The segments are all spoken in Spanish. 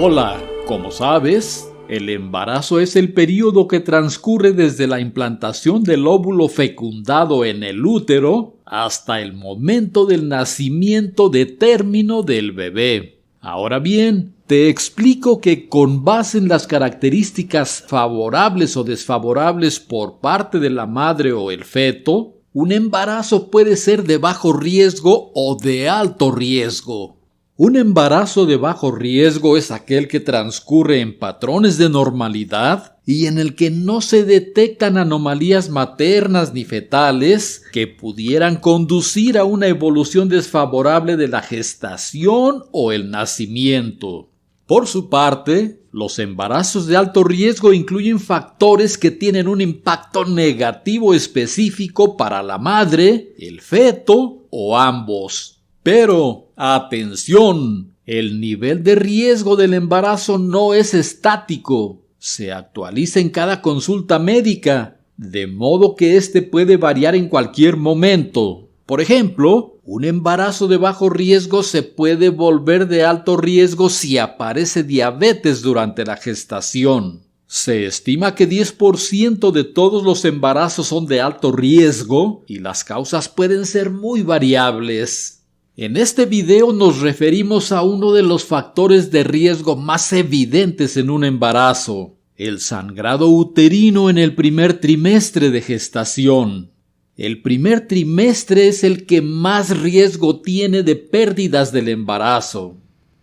Hola, como sabes, el embarazo es el periodo que transcurre desde la implantación del óvulo fecundado en el útero hasta el momento del nacimiento de término del bebé. Ahora bien, te explico que con base en las características favorables o desfavorables por parte de la madre o el feto, un embarazo puede ser de bajo riesgo o de alto riesgo. Un embarazo de bajo riesgo es aquel que transcurre en patrones de normalidad y en el que no se detectan anomalías maternas ni fetales que pudieran conducir a una evolución desfavorable de la gestación o el nacimiento. Por su parte, los embarazos de alto riesgo incluyen factores que tienen un impacto negativo específico para la madre, el feto o ambos. Pero, atención, el nivel de riesgo del embarazo no es estático, se actualiza en cada consulta médica, de modo que este puede variar en cualquier momento. Por ejemplo, un embarazo de bajo riesgo se puede volver de alto riesgo si aparece diabetes durante la gestación. Se estima que 10% de todos los embarazos son de alto riesgo y las causas pueden ser muy variables. En este video nos referimos a uno de los factores de riesgo más evidentes en un embarazo, el sangrado uterino en el primer trimestre de gestación. El primer trimestre es el que más riesgo tiene de pérdidas del embarazo.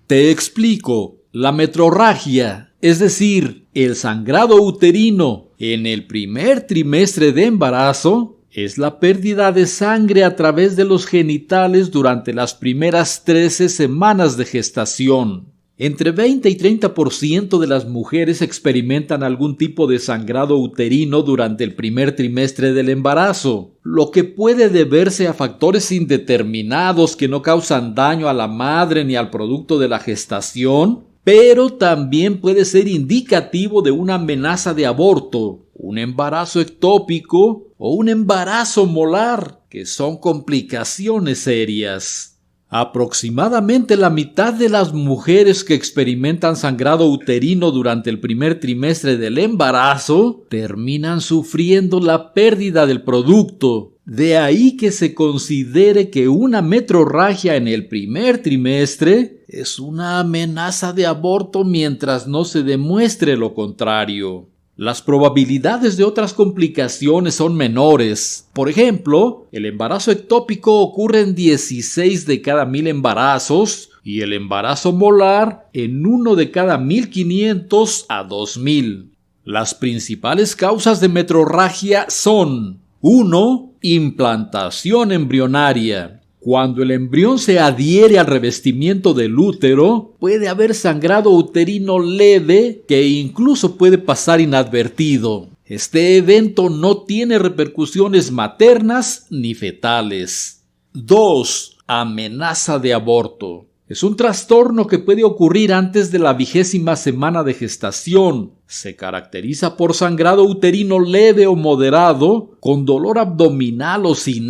Te explico, la metrorragia, es decir, el sangrado uterino en el primer trimestre de embarazo, es la pérdida de sangre a través de los genitales durante las primeras 13 semanas de gestación. Entre 20 y 30% de las mujeres experimentan algún tipo de sangrado uterino durante el primer trimestre del embarazo, lo que puede deberse a factores indeterminados que no causan daño a la madre ni al producto de la gestación, pero también puede ser indicativo de una amenaza de aborto, un embarazo ectópico o un embarazo molar, que son complicaciones serias. Aproximadamente la mitad de las mujeres que experimentan sangrado uterino durante el primer trimestre del embarazo terminan sufriendo la pérdida del producto. De ahí que se considere que una metrorragia en el primer trimestre es una amenaza de aborto mientras no se demuestre lo contrario. Las probabilidades de otras complicaciones son menores. Por ejemplo, el embarazo ectópico ocurre en 16 de cada 1000 embarazos y el embarazo molar en 1 de cada 1500 a 2000. Las principales causas de metrorragia son 1. Implantación embrionaria. Cuando el embrión se adhiere al revestimiento del útero, puede haber sangrado uterino leve que incluso puede pasar inadvertido. Este evento no tiene repercusiones maternas ni fetales. 2. Amenaza de aborto. Es un trastorno que puede ocurrir antes de la 20ª semana de gestación. Se caracteriza por sangrado uterino leve o moderado, con dolor abdominal o sin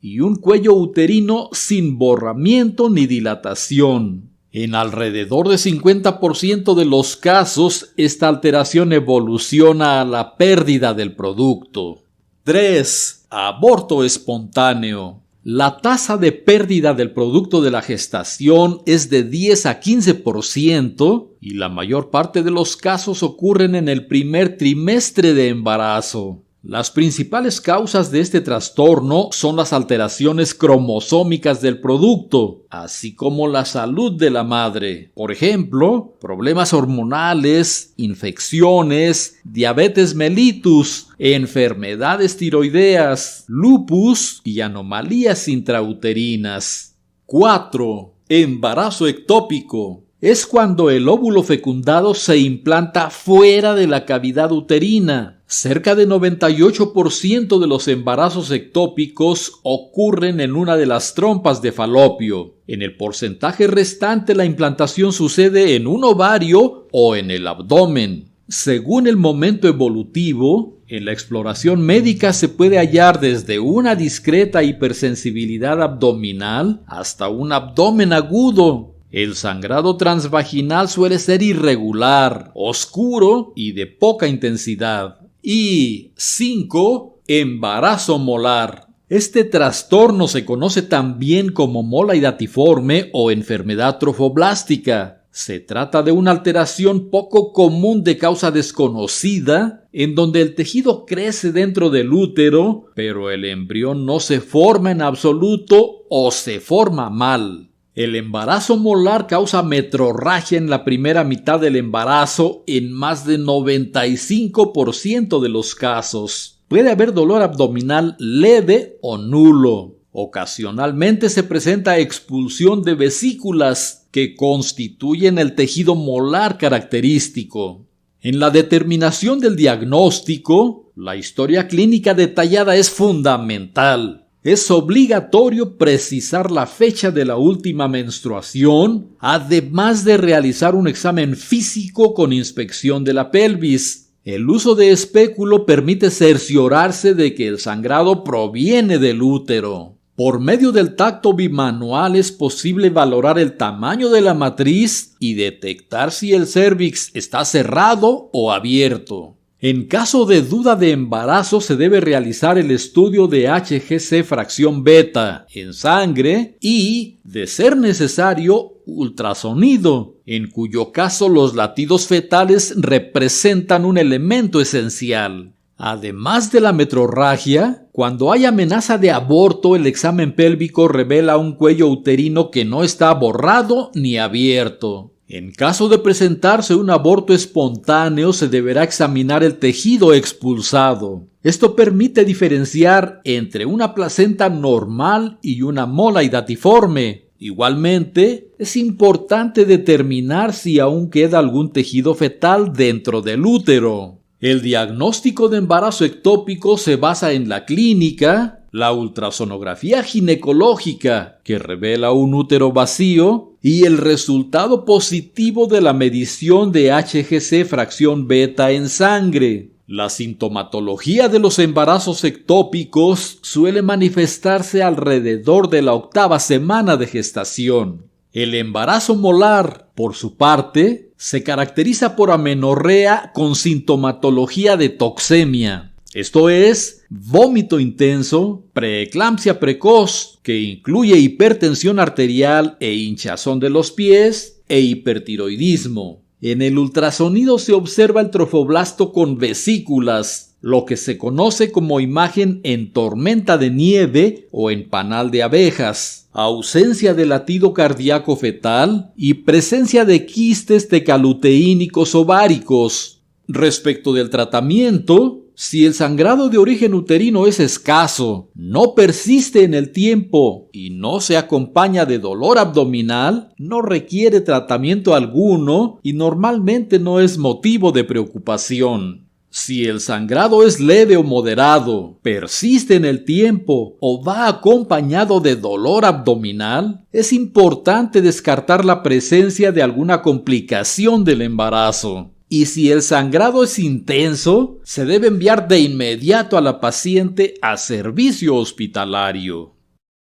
y un cuello uterino sin borramiento ni dilatación. En alrededor de 50% de los casos, esta alteración evoluciona a la pérdida del producto. 3. Aborto espontáneo. La tasa de pérdida del producto de la gestación es de 10 a 15% y la mayor parte de los casos ocurren en el primer trimestre de embarazo. Las principales causas de este trastorno son las alteraciones cromosómicas del producto, así como la salud de la madre. Por ejemplo, problemas hormonales, infecciones, diabetes mellitus, enfermedades tiroideas, lupus y anomalías intrauterinas. 4. Embarazo ectópico. Es cuando el óvulo fecundado se implanta fuera de la cavidad uterina. Cerca de 98% de los embarazos ectópicos ocurren en una de las trompas de falopio. En el porcentaje restante, la implantación sucede en un ovario o en el abdomen. Según el momento evolutivo, en la exploración médica se puede hallar desde una discreta hipersensibilidad abdominal hasta un abdomen agudo. El sangrado transvaginal suele ser irregular, oscuro y de poca intensidad. Y 5. Embarazo molar. Este trastorno se conoce también como mola hidatiforme o enfermedad trofoblástica. Se trata de una alteración poco común de causa desconocida, en donde el tejido crece dentro del útero, pero el embrión no se forma en absoluto o se forma mal. El embarazo molar causa metrorragia en la primera mitad del embarazo en más de 95% de los casos. Puede haber dolor abdominal leve o nulo. Ocasionalmente se presenta expulsión de vesículas que constituyen el tejido molar característico. En la determinación del diagnóstico, la historia clínica detallada es fundamental. Es obligatorio precisar la fecha de la última menstruación, además de realizar un examen físico con inspección de la pelvis. El uso de espéculo permite cerciorarse de que el sangrado proviene del útero. Por medio del tacto bimanual es posible valorar el tamaño de la matriz y detectar si el cérvix está cerrado o abierto. En caso de duda de embarazo se debe realizar el estudio de HGC fracción beta en sangre y, de ser necesario, ultrasonido, en cuyo caso los latidos fetales representan un elemento esencial. Además de la metrorragia, cuando hay amenaza de aborto, el examen pélvico revela un cuello uterino que no está borrado ni abierto. En caso de presentarse un aborto espontáneo, se deberá examinar el tejido expulsado. Esto permite diferenciar entre una placenta normal y una mola hidatiforme. Igualmente, es importante determinar si aún queda algún tejido fetal dentro del útero. El diagnóstico de embarazo ectópico se basa en la clínica, la ultrasonografía ginecológica, que revela un útero vacío, y el resultado positivo de la medición de HGC fracción beta en sangre. La sintomatología de los embarazos ectópicos suele manifestarse alrededor de la 8ª semana de gestación. El embarazo molar, por su parte, se caracteriza por amenorrea con sintomatología de toxemia. Esto es, vómito intenso, preeclampsia precoz, que incluye hipertensión arterial e hinchazón de los pies, e hipertiroidismo. En el ultrasonido se observa el trofoblasto con vesículas, lo que se conoce como imagen en tormenta de nieve o en panal de abejas, ausencia de latido cardíaco fetal y presencia de quistes tecaluteínicos ováricos. Respecto del tratamiento, si el sangrado de origen uterino es escaso, no persiste en el tiempo y no se acompaña de dolor abdominal, no requiere tratamiento alguno y normalmente no es motivo de preocupación. Si el sangrado es leve o moderado, persiste en el tiempo o va acompañado de dolor abdominal, es importante descartar la presencia de alguna complicación del embarazo. Y si el sangrado es intenso, se debe enviar de inmediato a la paciente a servicio hospitalario.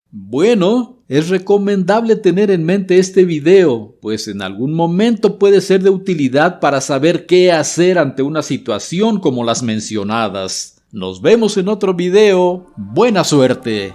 Bueno, es recomendable tener en mente este video, pues en algún momento puede ser de utilidad para saber qué hacer ante una situación como las mencionadas. Nos vemos en otro video. ¡Buena suerte!